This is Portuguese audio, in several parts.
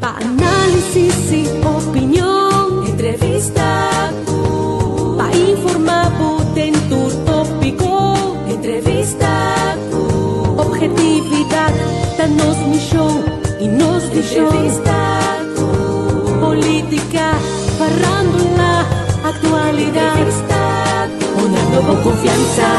Análisis y opinión, entrevista pa informar potente tópico, entrevista objetividad, danos misión y nos visión, entrevista política, farándula, actualidad, entrevista una nueva confianza.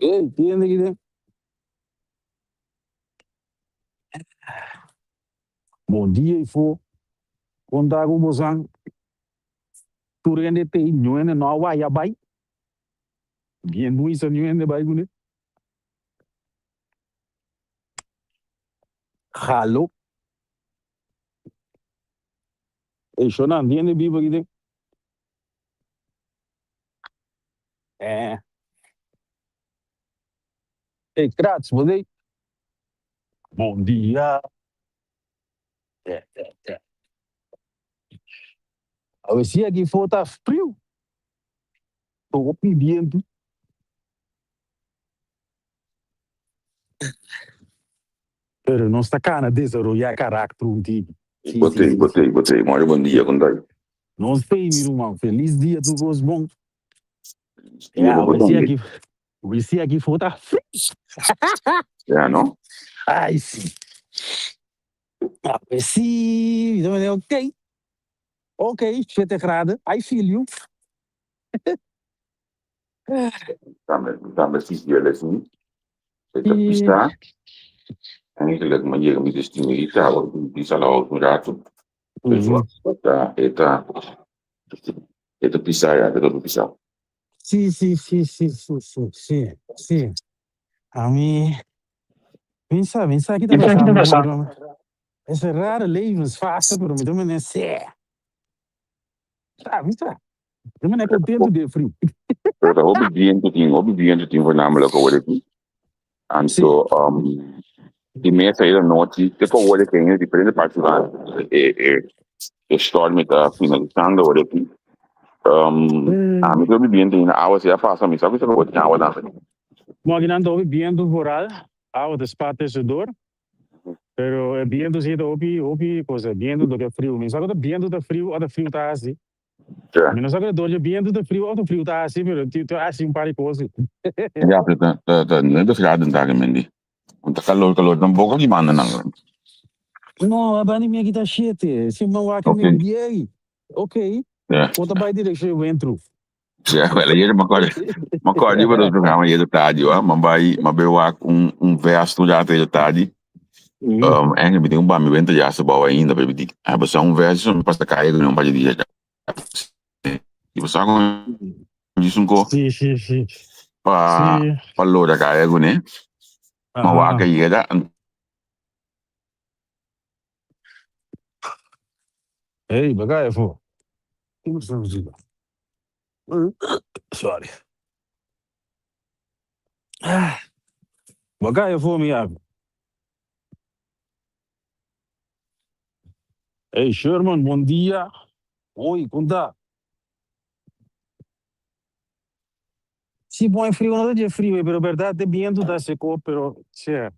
Entiende que bom dia e for contar com você tu rende te nhuene no wa ya bai bien muy sa nhuene bai gune hallo e shona entiende bi bagide eh e grazie você bom dia é. A ver se aqui for tá frio tô pedindo pero não está cana desarrollar carácter um tipo Botei. Muito bom dia, Condai. não sei meu irmão feliz dia do gosto bom Dia do we see aqui for tá frio não? ai sim a ver se ok 7 graden I feel you Também fiz dia assim. Esta pista, eigenlijk maar hier met de stimulita, die zal ook rato. Dus esta pista ja, dat ook pista. Sim. A mim, pensa aqui tá passando. Essa rara levensfase para mim também é sério. Tá. Também é contento de frio. Dat hobby bien voornamelijk hoor ik. En zo, die mensen hier noord, die hoor ik in die prende partij de storm met finalizando hoor ik. A mim hobby bien tem a você passa, me sabe que eu vou te dar uma. Imaginando hobby bien do rural, ao de espatecedor. Pero é bien do jeito hobby coisa bien do que frio. Me sabe que bien do frio ou do frio tá assim. Me não sabe que do bien do frio ou do frio tá assim, pero tu assim para coisa. Ja, dat graden daar mendi. Want de calor dan boven die mannen dan. Não, a bani minha guitarra shit. Se não há que me guiei. Ok. Conta bij direction went through. Ja, wel, hier maar kan die wat programma hier de tarde, hoor. Maar bij waar vers já de tarde. En met bam went ja se bouwen ainda bij die. Hebben zo'n vers pas te kijken não bij die ja. Die was gewoon die zo'n ko. Sim. Pa loda kijken né. Maar waar kan je dat? Hey, bagaia voor. Sorry. Bagaia voor me abi. Hey Sherman, bom dia. Oi, conta. Se bom é frio, não é frio, pero verdade é viento da seco, pero c'è.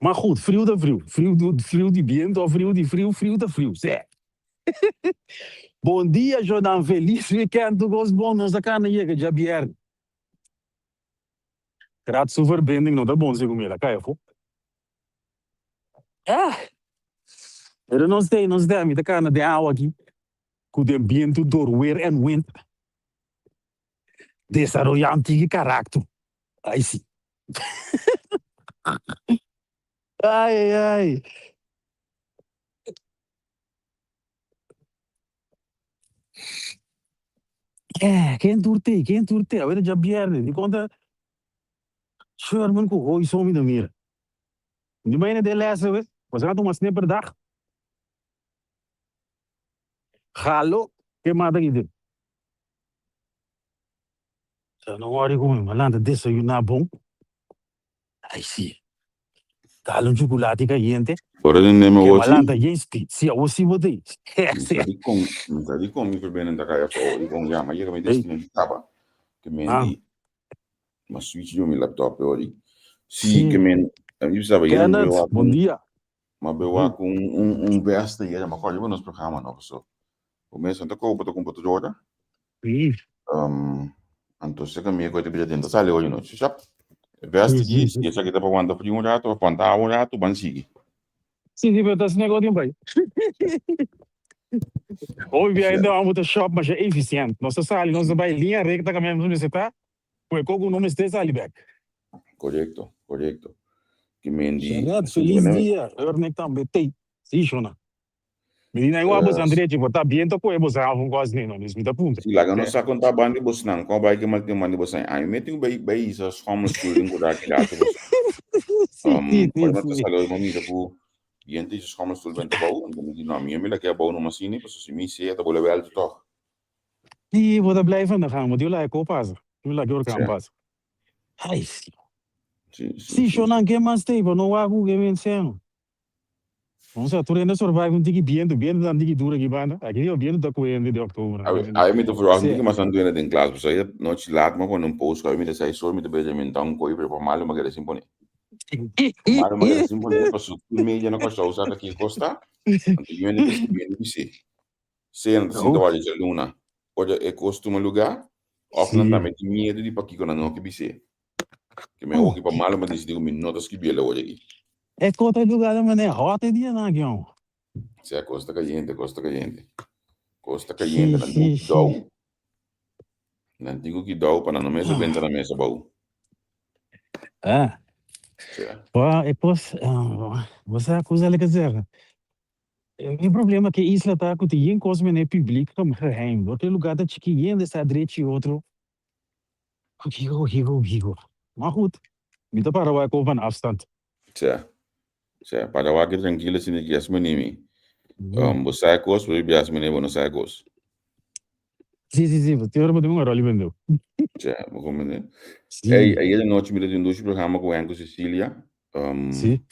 Maar goed, frio da frio. Frio de viento ou frio de frio da frio, c'è. Bom dia, Jordan. Feliz weekend. Tu gosto bom, nós da cana aí, que já vieram. Graças à verbinding, não dá bom se comer, cai, pô. Eu não sei, a minha cana de água aqui, com o ambiente do weer en wind. Desarrollante de carácter. Aí sim. Ai. Quem turte? A ver, já vieram. De conta, Sherman ko hoy so mi damir. Di ba yun de lesa we? Was gaat mas ne per dag. Galo ke mata gidi. Sa no wari ko malanda dessa yu na bom. Ai si. Talon chocolate ka yente. Ora din neme Ke wosi. malanda yenski. Si a wosi botei. Tadi kong mi verbenen da kaya po. Ikong ya ma yega mi destino di taba. Que mendi. Mas switch yo mi laptop ori. Si que men. Eu sabe yera mo bewa. Bom dia. Ma bewa com veste yera ma kwaje nos programa no so. O mês anta ko boto computadora. Entonces que mi coisa bija dentro sale hoje no. Chap. Veste aqui, se essa aqui tá para quando frio um rato, para um rato, ban sigue. Sim, sim, mas esse negócio não vai. Hoje ainda vamos ter shop, mas é eficiente. Nossa sala, nossa vai linha recta, caminhamos no setor, foi como o nome está ali back. Correcto. Que mendi. Feliz dia. Eu nem também tem. Sim, Shona. Menina, eu abo André, tipo, tá bem, tô com ele, você não gosta nem não, isso me dá punta. Se lá não sa conta bandi bos nang, ko vai que mal tem mandi bos ai, meting bei isa schommel sturing ko da kilato bos. Pode matar salo mo mi dapo. Yente isa schommel stul bento bau, então di nome me la que bau no masine, pois se mi se tá bole wel toch. E vou dar blijven dan gaan, want eu lá é copas. Eu lá que eu kan pas. Ai, sim. Sim, Shona, que mais tem, não vai com que vem sendo. Vamos a tu ainda survive um tiki bem dan tiki dura que banda. Aqui eu bem da coisa de outubro. Aí me tô falando que mas ando ainda em classe, pois aí não te lado, mas quando um post aí me dá sai só me dá Benjamin tão coi para malo mas que assim pone. Malo mas assim pone, pois o meio não custa usar aqui costa. Então eu ainda que bem de ser. Sem sinto olha de luna. Pode é costuma lugar, ou não também tem medo de para aqui quando não que bise. Que me ouve para malo mas decidiu me notas que bela hoje aqui. É conta lugar da maneira rota dia na guião. Se a costa caliente. Costa caliente, não digo que dá para não mesa bem na mesa baú. E pois, você acusa ele que dizer. O problema é que a isla está com tem coisa meio pública como geheim. Outro lugar da chiquinha dessa direita e outro. Higo. Maar goed, niet op waar ik over afstand. Tja, para waar ik tranquilo sin que as menimi. Você é cos, por exemplo, as menimi não sai cos. Sim, você ora para um roli vendeu. Tja, vou comer. Aí a noite me deu um programa com Anco Cecília. Sim.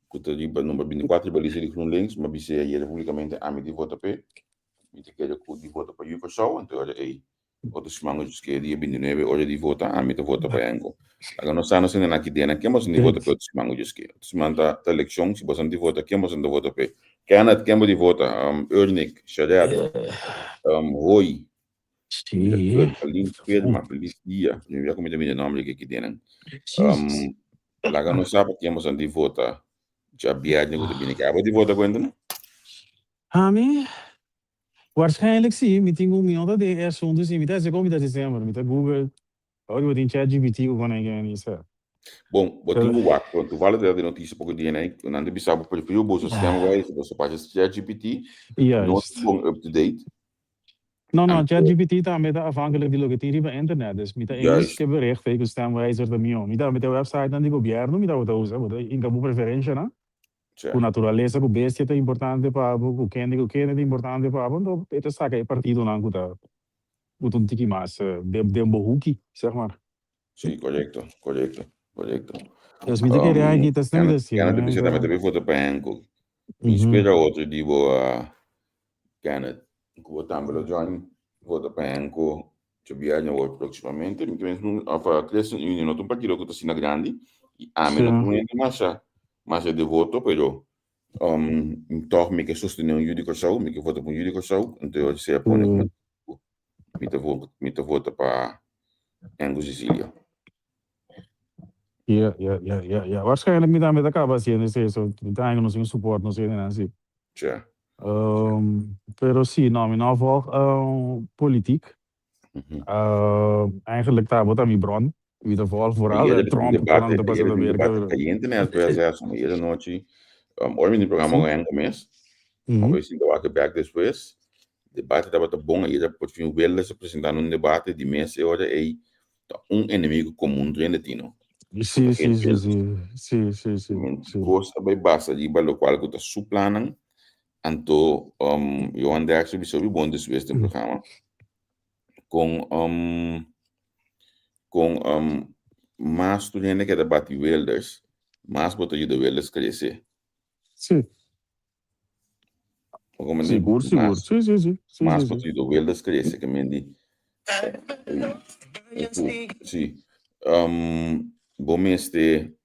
Kuta di ba number 24 balisa di GroenLinks, maar bise aí publicamente a me di vota pe. Me te quero que di vota para Yuko Show, então olha aí. Outros mangos que dia 29 hoje de vota, a me te vota para Anco. Agora nós estamos sendo aqui dentro, que mas de vota para outros mangos que. Outros manda a eleição, se você não de vota, que mas não vota pe. Canada que de vota, Urnik, Shadat, Roy. Sim. Feliz dia. Eu já comentei meu nome aqui dentro. Agora nós sabemos que mas de vota. Já viagem com o Binicaba de volta quando? Waarschijnlijk zie je, tenho milhão de assuntos, me dá como de dezembro, me dá Google, agora eu tenho ChatGPT com ninguém isso. Bom, botinho o WhatsApp, tu vale de notícia pouco dia, né? Não deve saber por frio, o sistema vai, você pode ChatGPT, não bom up to date. Não, ChatGPT também está afhankelijk die locatie van internet, dus met de Engelse bericht, fake stemwijzer de milhão, met de website dan die governo, met de usa, met de incabu preferência, né? Com natureza, com bestia é importante para o Kennedy é importante para então это saca partido não cuta um tiki mais de bohuki, zeg maar. Sim, correto. Dus met de keer aqui tá sendo assim. Canada precisa também votar para Anco. Me espera outro de boa Canada, que votar para John, votar para Anco, que viaja hoje proximamente, me penso a Crescent Union, outro partido que está sendo grande, e a menos mas é de voto, pero toch me que sostener um judico show, me que vota para um judico show, então eu sei apoio me te vota para Angus Sicília. Ja. Waarschijnlijk met daarmee acaba sendo isso, então não sei suporte, não sei nem assim. Ja. Pero sim, não, mijn afval politiek. Eigenlijk daar wat aan mijn bron. In ieder geval vooral Trump kan de pas Amerika. Caliente, né? As pessoas acham que noite hoje no programa ganha começo. Vamos ver se vai back depois. Debate estava tão bom aí, já pode vir o se apresentar num debate de mês e hora aí inimigo comum do Argentino. Sim, sim, sim, sim, sim, sim. Gosta bem basta de lo qual que tá suplanan, anto eu andei actually sobre bom desse programa com mais estudantes que debate welders, mais botou de welders crescer. Sim. Seguro, seguro. Sim, sim, sim. Mas botou de welders crescer, que me di. Sim. Bom este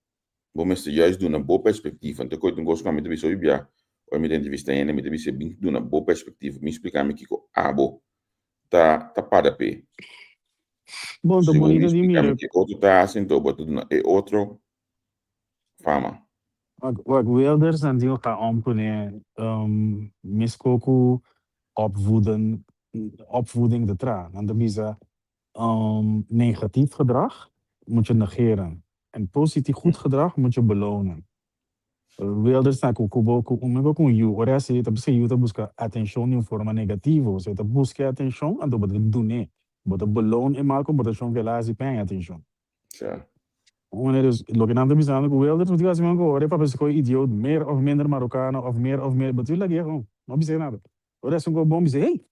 juist doen een boa perspectief, want ik ooit een gosto met de zo ja, ou me entrevista ainda, me deve ser bem doen een boa perspectief, me explicar me que abo tá para p. Bom, tá bonito de mira. Que outro tá assim, tô botando é outro fama. Wat Wilders en die gaan omkomen, miskoku opvoeding de traan. En de misa negatief gedrag moet je negeren. En positief goed gedrag moet je belonen. Wilders na kubo com you, ora se tá busca you tá busca atenção em forma negativa, você tá busca atenção, então bota dune, bota beloon em mal com bota chão velas e pen atenção. Ja. Wanneer dus loginando bizando com Wilders, não diga assim, ora para pessoa idiot, meer of minder Marokkaan of meer, bedoel dat gewoon, não bizar nada. Ora se um bom bizar, hey,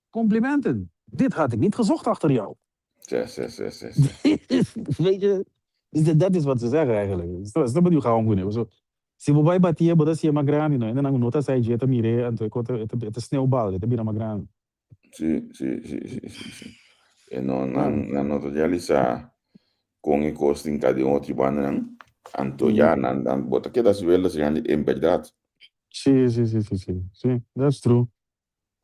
complimenten, dit had ik niet gezocht achter jou. Ja. Weet je, dat is wat ze zeggen eigenlijk. Dat is wat je gaat doen. Se você vai bater, bota se mais grande, não? Ainda não nota sai dieta mire, então é snowball, é bira mais grande. Sim. E não realizar com o custo em cada outro bando, então já não bota que das velas já em verdade. Sim, that's true.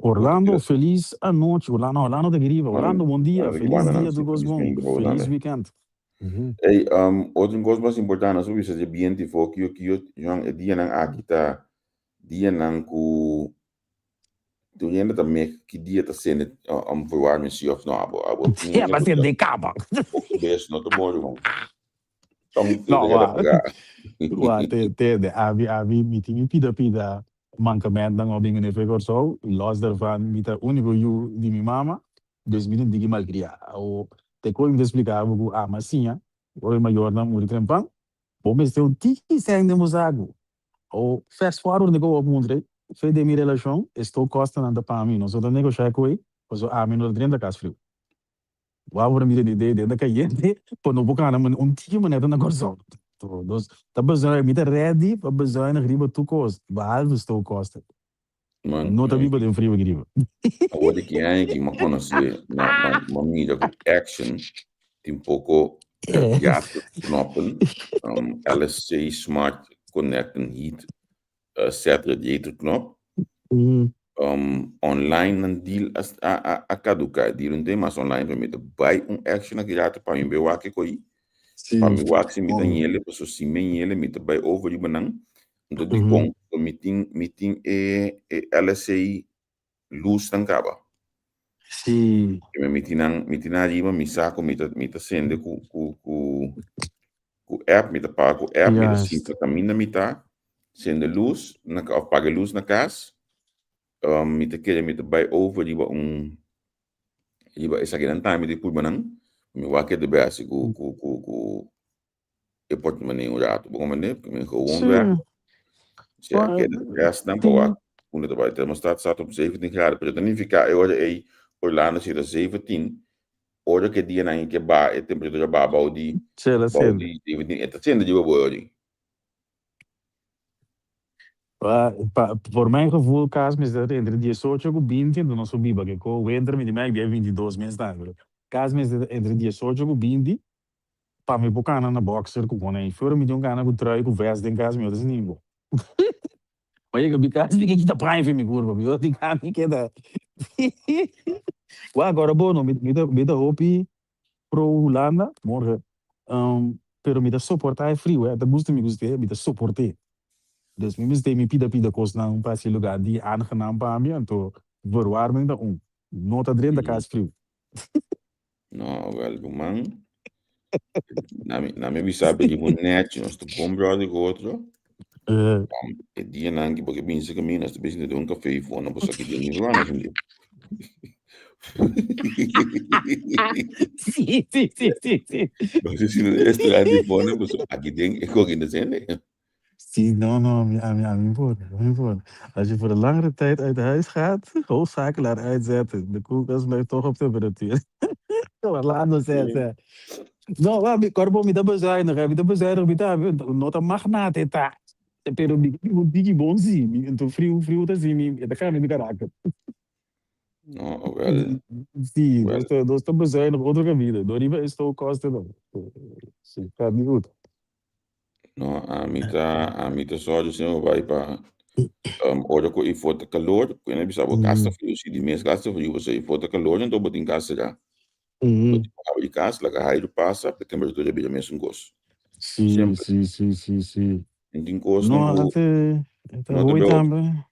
Orlando, feliz a noite. Orlando de Griva. Orlando, bom dia. Feliz dia do Gosbom. Feliz weekend. Hey, outro coisa mais importante, sobre isso, é bem de foco que eu já dia não aqui tá dia não com do dia tá me que dia tá sendo verwarming se of não abo. Ja, mas tem de capa. Best não tô bom. Não, tem abi meeting pida mancamento dan obing ne fegor so loss daarvan met de único you de minha mama, dus minha digi malcria. O te coi me explicar o masinha, o maior na muri trempan. Bom, este um tiki sang de musago. O fast forward nego op mundre, fe de mi relação, estou costa na da pa mim, não sou da negociar com ele, pois a mim no dentro da casa frio. Wawura mi de da caiente, pô no boca na tiki maneira na gorzo. Dus dat bezorg met de ready, dat bezuinig riba toekomst. Behalve estou costa. Nota biba de frio griba. Wat ik eigenlijk mag conhecer na mídia com action, tem pouco ja knoppen, LSC Smart Connect and Heat, set radiator knop. Online een deal as a caduca, deal een thema online met de buy action que já te para mim bewa que coi. Para mim wax met een hele, dus zie men hele met de buy over die benang. Então de com meeting LSC luz dan kaba. Sim. Me meeting arriba me saco me sende ku app me pa ku app me sim caminha me tá sende luz na apaga luz na casa. Me querer me buy over die essa grande time de por benang. Me wa que de base ku e pode maneiro rato. Bom maneiro, me gewoon werk. Ja, que gas dan para quando tu vai ter staat op 17 graden, maar dan niet ficar hoorde Orlando zit 17, hoorde que dia na que ba a temperatura ba baudi. Cela sendo. Está sendo de boa Voor mijn gevoel, kaas mis dat entre 18 e 20 do nosso biba, que com o entre me de mais 22 meses tá. Kaas mis entre 18 e 20, para me bocar na boxer com quando for me de cana com troi com vest em casa meu desningo. Mas eu bicaas fica aqui da praia me curva, eu tenho que da. Agora bom, me da hopi pro Holanda morgen. Pero me da suportar frio, da gusta me da suportar. Dus we moeten me pida kost na een paar lugar die aangenaam para mim, então verwarming da nota drin da casa frio. No, wel man. Na me bisabe die moet net, nós te bom brother com outro. E dia nangi porque bem se caminha, nós te bem de um café e fone, não posso aqui de mim lá, não Sim. Mas se no restaurante pone, pues aqui tem cooking decente. Zie, aan mijn woorden. Als je voor een langere tijd uit huis gaat, hoofdzakelaar uitzetten. De koelkast blijft toch op temperatuur. Laat me zeggen. No, corpo me dá bezuinigen, me dá bezuinigen, me dá, nota magnaat, eta. Pero bigi bonzi, então frio tá assim, é da cara de caráter. No, well, Sim, nós estamos bezuinigen outra vida. Doriva estou costa não. Sim, tá miúdo. no, a mita só de cima vai para ora com e foto calor, quando bisa bo casa frio, se de mês casa frio, você e foto calor, então botin casa já. Botin para de casa, lá que raio passa, a temperatura bem mesmo gosto. Sim. En die gosto No, não até hoje também.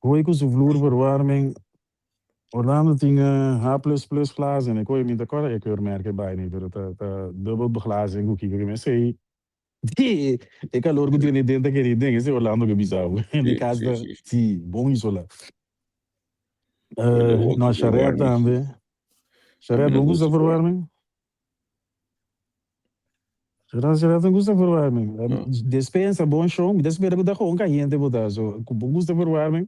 Hoje com o vloer verwarming. Orlando tinha H++ glazen. Ik hoor je niet akkoord, ik hoor merken bij niet. Dat dubbel beglazing, hoe kijk ik me zei. Ik kan logo de dentro que ele tem, esse Orlando que bizarro. De casa, sim, bom isso lá. Nós xaré também. Xaré não gosta de verwarming? Xaré não gosta de verwarming. Despensa, bom chão, despensa que dá com caliente, botar. So, com bom gosto de verwarming.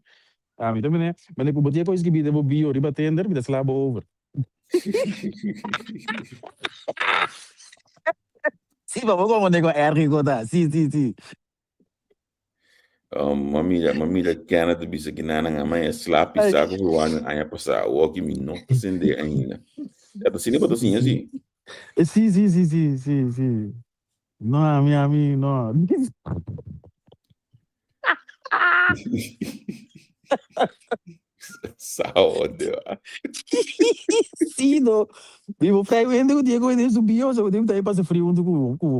Me também, né? Mas eu botia coisa que me deu bio, riba tender, me dá slab over. Sim, vamos como nego erg goda. Sim. mamila kena te bisa kinana nga may slappy sa ko ruwan aya pa sa walkie me nota sende ainda. Ito sini ba to sinya si? Sim. No, a mim, no. Saúde. Sim, no. Vivo frei, eu ainda digo, eu ainda subi, eu devo estar aí para frio,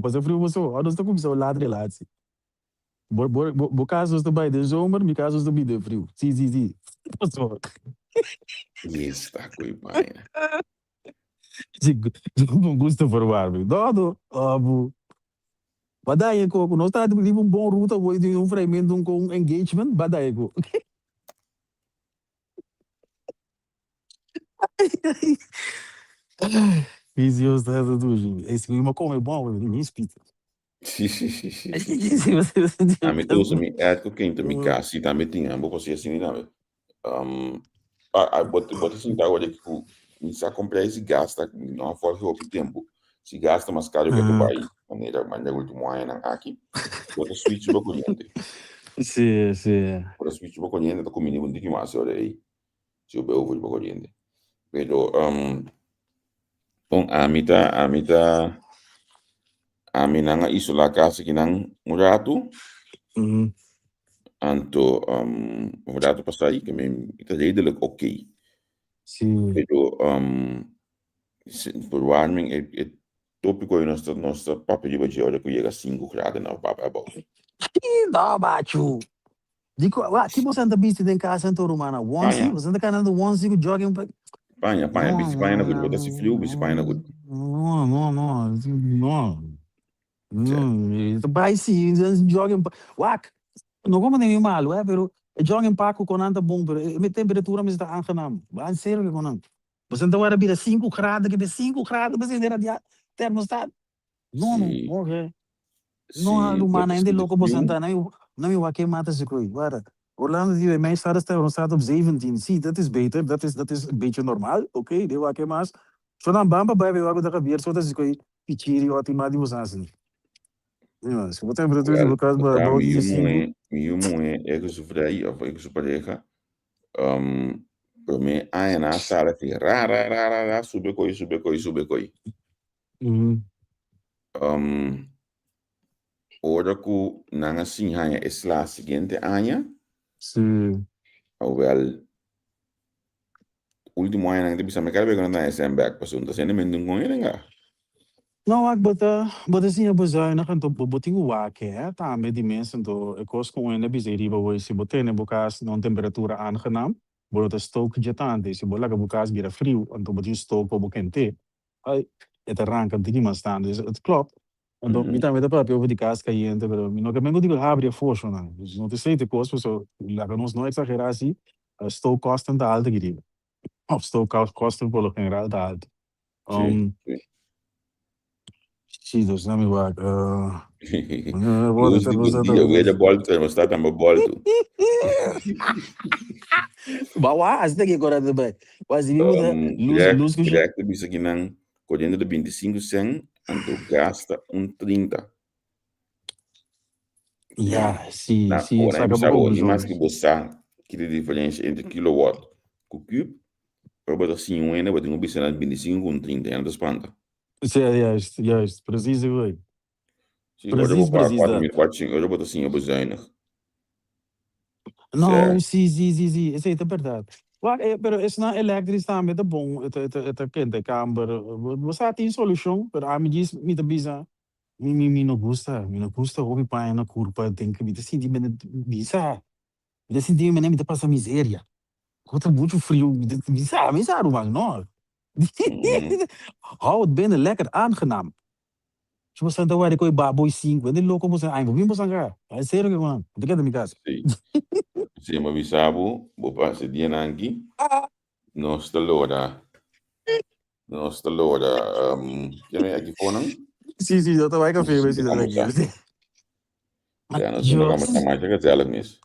passa frio, você, olha, estou com o ladre lá, sim. Bo caso estou bem de zomer, mi caso estou bem de frio. Sim. Passou. Yes, tá com pai. Não gosto de verwarming. Dado, badai ko, nós está de um bom ruta, vou de freimento com engagement, badai ko. Visio está tudo. Esse que uma come bom, nem espita. Sim. A mim tudo me é que quem tu me casa, também tinha, vou conseguir assim, não. Bota assim, tá, olha que me sa comprar esse gasta, não for que o tempo. Se gasta mais caro que tu vai, maneira último ano aqui. Bota switch do corrente. Sim. Bota switch do corrente, tá comigo um pouquinho mais, olha aí. Se eu bebo do corrente. Pero bom, a mim nga isola casa que não murato. Anto murato para sair que me está redelijk ok. Sim. Pero verwarming é tópico aí nossa papo de hoje olha que chega a 5 graus na papo bom. Não, bachu. Dico, tipo você anda bicho em casa em Torumana, once, você anda canando once que joga um Panha, bicho panha good, bota se frio, bicho panha good. Não. Vai sim, joga wak. Não como nem mal, pero joga em paco com anda bom, pero a temperatura me está aangenaam. Vai sério com não. Você anda agora vira 5 graus, que 5 graus, você ainda dia termostato. Não, ok. Não, humana ainda louco você anda não me wakker mata se coi. Waar Orlando die mijn staat op 17. Zie, dat is beter. Dat is een beetje normaal. Oké, die wakker mas. Zo dan bamba bij we wakker weer zo dat is coi pichiri wat die madi was Ja, se botar temperatura no caso ba dia 5. Meu é que sofre aí, ou que pareja. Para mim, aí na sala que ra, sube coi. Ora que não assim hanya é lá seguinte ano. Sim. Ou último ano não bisa mereka begonan na SM back pasunta sendo mendung ele nga. Não, bota assim a bezuinig en tot boting wakker, tá met die mensen do ik was com ele bizeriba hoje se botar ne bokas não temperatura aangenaam, bota stoke jetante, se bola que bokas vira frio, en tot boting stoke po bokente. Ai, het arranca de maar staan, dus het klopt. En dan met de papel over die kaas caliente, pero no que mengo digo abre a força não. Não te sei te costo, so la que nos não exagerasse, stoke costa tá alta querido. Estou costa por lo general da alto. Sim, sim. Sí, dus nami wag. Luz de good dia, we de bol termostaat aan mijn bol toe. Bawa, as daqui agora também. Mas me muda luz que Direct bisa ginang correndo de 25 cent en tu gasta 30. Ja, sim, Na, sim, ora saca bisa pouco bo, do ni jogo. mas que bossa que a diferença entre kilowatt com cube, para botar assim um ene, botar um bisa na 25 com 30, é na espanta. Sim, juist, preciso, ué. Sim, hoje eu vou Preciso, para preciso. 4 mil, 4, hoje eu boto assim, eu vou zainig. Não, sim, isso aí é verdade. Pero isso não é elétrico também, é bom, é quente, câmara. Você tem solução, pero a mim diz, me dá bisa. Me não gusta, ouve pai na curva, tem que me decidir, me bisa. Me decidir, me dá passa miséria. Quanto muito frio, me sabe, mas não. Hou het binnen lekker aangenaam. Se você anda agora com o baboy 5, ele louco você, ai, vou vir você cá. É sério que mano, tu quer da minha casa? Sim. Sim, mas bisabo, vou passar dia aqui. Nossa lora. Nossa lora. Quem é aqui fora? Sim, eu também café, mas Sim, isso como daqui. está? Ja, nós não vamos estar mais gezellig nisso.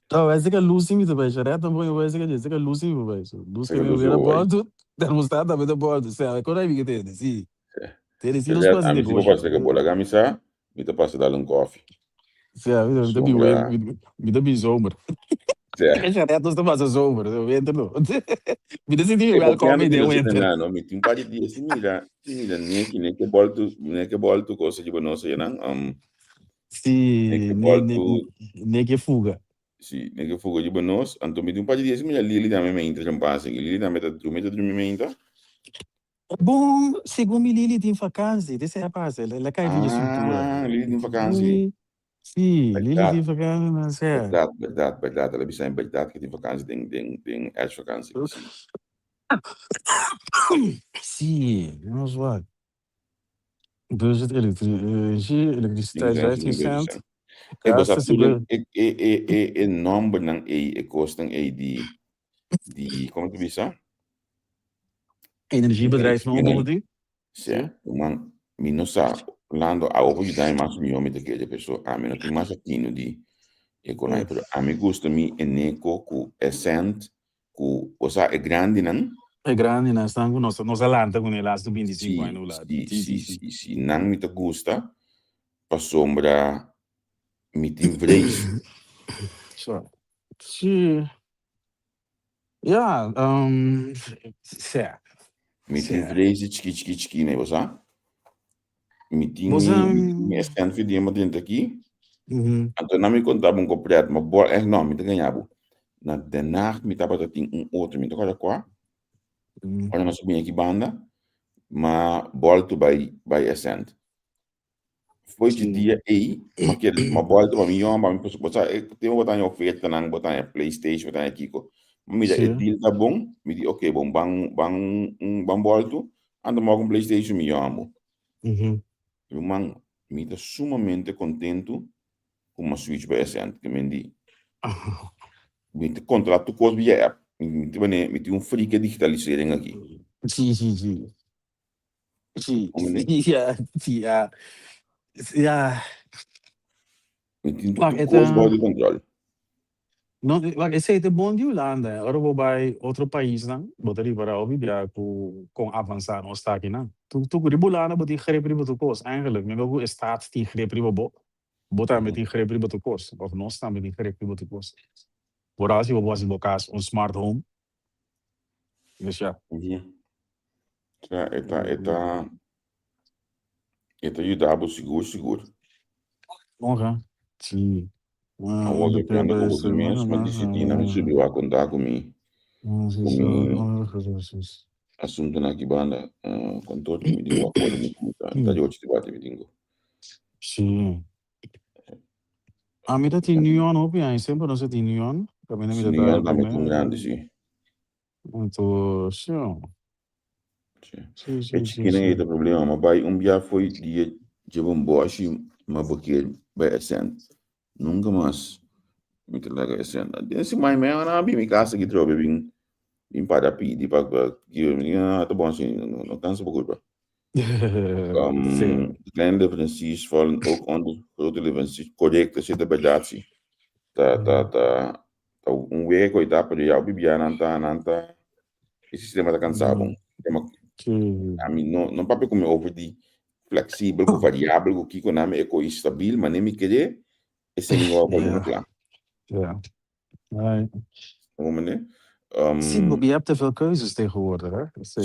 Então, essa que é luz me também, já também essa que é luz me vai. Luz que me vira bordo, termostato também da bordo, sabe? Quando é que tem, sim. Tem sim, não se passa A mim, se eu negócio. passo que bola gamisa, me tá passando dar um coffee. Sabe, me dá bisomer. Já não está fazendo sombra, eu entro não. Me dá sentir welcome e deu enter. Não, me tem um par de dias, mira, nem que bolto coisa de boa sei não. Sim, nem que fuga. Sim, nem que fuga de boa então me tem um par de dias, mira, Lili também me entra já passa, Lili também tá dormindo me entra. Bom, segundo me Lili tem vacância, desse rapaz, ela cai vinha estrutura. Ah, Lili tem vacância. Sim, Lili tem vacância, mas é. Verdade, ela bisa verdade que tem vacância, tem as vacância. Sim, vamos lá. Budget eletricidade vai ter cento. E você sabe o nome não é custa de como tu disse? Energiebedrijf não vamos dizer. Sim, man, minosa lando a ovo de dar mais milhão de que de pessoa a mim não tem mais aqui no de economia, pero a mim gosta me eneco com essent com o sa é grande não? É grande, né? Estão com nossa lanta com ele lá do 25 anos lá. Sim, não me gusta para sombra me tem vrees. Sim. Ja, certo. Me tem vrees tiki, né, você? Me tem essent video mas dentro aqui. Então não me contava completo, mas bom, não, me ganhava. Na de nacht me tava tem outro, me toca qua. Olha nós subimos aqui banda, mas volto by essent. Foi de dia aí, mas que mas volto para mim, mas me posso botar, tem botar em oferta não botar em PlayStation, botar em Kiko. Me dá deal tá bom, me diz ok, bom, bang volto, ando mais com PlayStation me amo. Eu man, me tá sumamente contento com uma Switch by essent que me di. Met contrato kost bij je app. Met een free digitalisering aqui. Sim. Ja. Met een kost bij de controle. Não, esse aí é bom de Holanda. Agora vou para outro país, não? Botaria para ouvir com avançar no está aqui, não? Tu Holanda botar greep riba tu kost. Eigenlijk, men ook staat die greep riba bo. Botar met die greep riba tu kost. Of nós staan met die greep riba tu kost. Por als je was in bokaas smart home. Dus ja. Eta ajudava seguro. Honra. Sim. Agora eu ando com os meus, mas decidi não subiu a contar comigo. Assunto na banda, com todo me digo a coisa muito tá de hoje debate me digo. Sim. A mim tá tem New York open aí, sempre não sei tem New York. Também não me dá. New York também tem grande sim. Então, sim. Que nem é o problema, mas vai dia foi dia de boa assim, mas porque vai assent. Nunca mais Mi talaga esen. Din si mai mai na bi mi casa que trobe bem para pedir para que eu tá bom assim não cansa pouco ba. Sim. De kleine leveranciers vallen ook onder grote leveranciers correcte zitten bij dat tá week ou etapa de jau bibia nanta esse sistema tá cansado. A mim não papo como over de flexível, com variável, com que com nome é com estável, mas nem me querer esse língua volume claro. Ja. Hoe Zie, Bob, je hebt te veel keuzes tegenwoordig, hè? Dus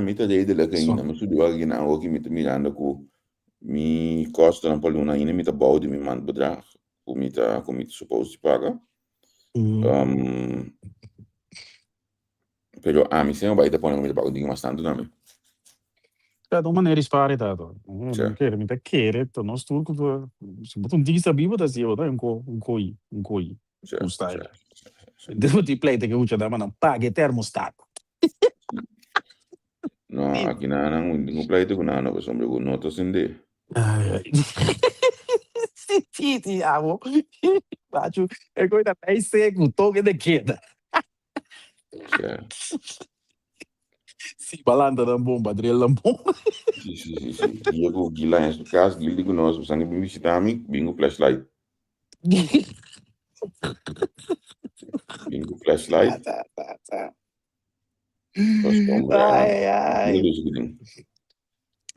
mita redelijk ainda, mas tudo aqui na rua que mita mirando com mi costa na paluna ainda mita bouw de mi man bedrag, com mita supposed to pagar. Pero a mim sempre vai te pôr no pago dinheiro bastante também. Cada uma maneira disparidade. Não quero, me querer, então nós tudo se botar dia sabido da sia, né? Um coi. Um style. Devo te pleite que eu já dava não pague termostato. Não, aqui não pleite com nada, mas sobre o noto sende. Ti, amo. Bacio, é coisa bem seco, toque de queda. Si balanda ng bomba, drill ng bomba. Sì. Io gila in questo caso, gili con noi, sono anche visitami, bingo flashlight. Bingo flashlight.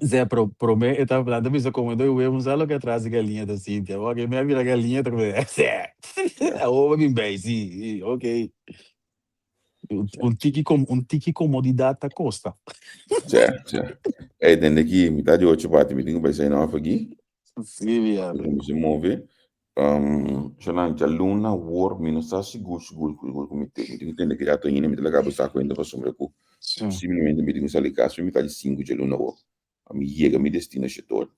Zé, promete, tá falando, mas eu comendo eu mesmo, sabe o que atrás da galinha da Cíntia? Ok, minha vida galinha, tá comendo. Zé, ô, bem, sim, ok. Un tiki comodidade tá costa. Certo. E dentro aqui, metade de 8 partes, me tenho que pensar em nova aqui. Sim, viado. Como se move. C'è anche luna, war, meno sassi, gul, come te. Mi tengo que entender que já tô indo, me tenho que acabar com ainda para sombra com. Simplesmente me tenho que sair caso, me tá de 5 de luna, war. A mi chega, mi destina a setor.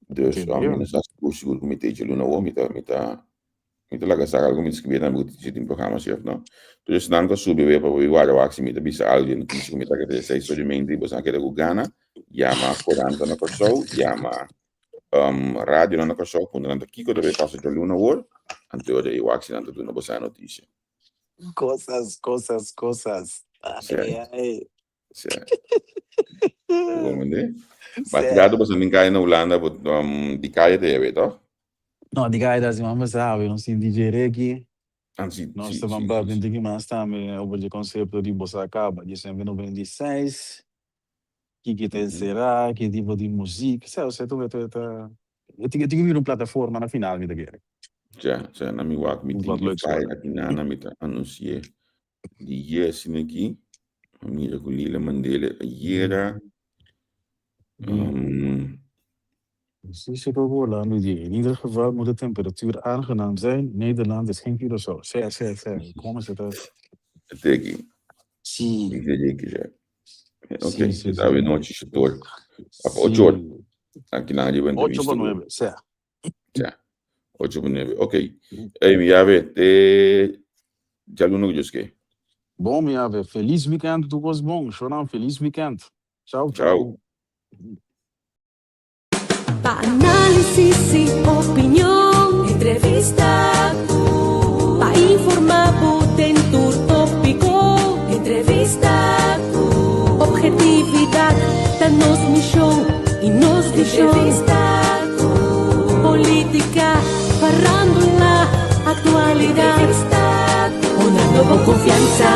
Dus, meno sassi, gul, come te, de luna, war, me tá laga sa algo, me descrever na meu programa, chef, não? Dus dan kan subir weer para o actie met de bisa algo no que me tá que sei só de mente, você quer que gana, llama 40 na pessoa, llama rádio na pessoa, quando anda aqui quando vai passar de luna hora, ante ora o actie anda do na boa notícia. Coisas. Ai. Como né? Mas tirado você nem cai na Holanda, de caia de tá? No, di caia da mamma sabe, non si digerire aqui. Nós estamos falando de mais também over o conceito de bossa acaba, de sempre no 26. Que tem será, que tipo de música, se tu eu tinha que vir uma plataforma na final, me daquele. Já, na minha walk, me tinha que fazer aqui na mita anunciar de yes aqui, a minha colila mandele era Precies, ik ook Orlando die. In ieder geval moet de temperatuur aangenaam zijn. Nederland is geen Curaçao. Como se tá? Até aqui. Sim. Ok, está vendo o setor. 8 horas. Aqui na área 8 para 9, certo. 8 para 9, ok. Ei, mi ave, já aluno que eu esqueci. Bom, mi ave, feliz weekend, tu was bom. Chorão, feliz weekend. Tchau. Análisis y opinión, entrevista, pa informar, potentur tópico, entrevista, objetividad, danos mi show y nos di entrevista, política, farándula, actualidad, una con confianza.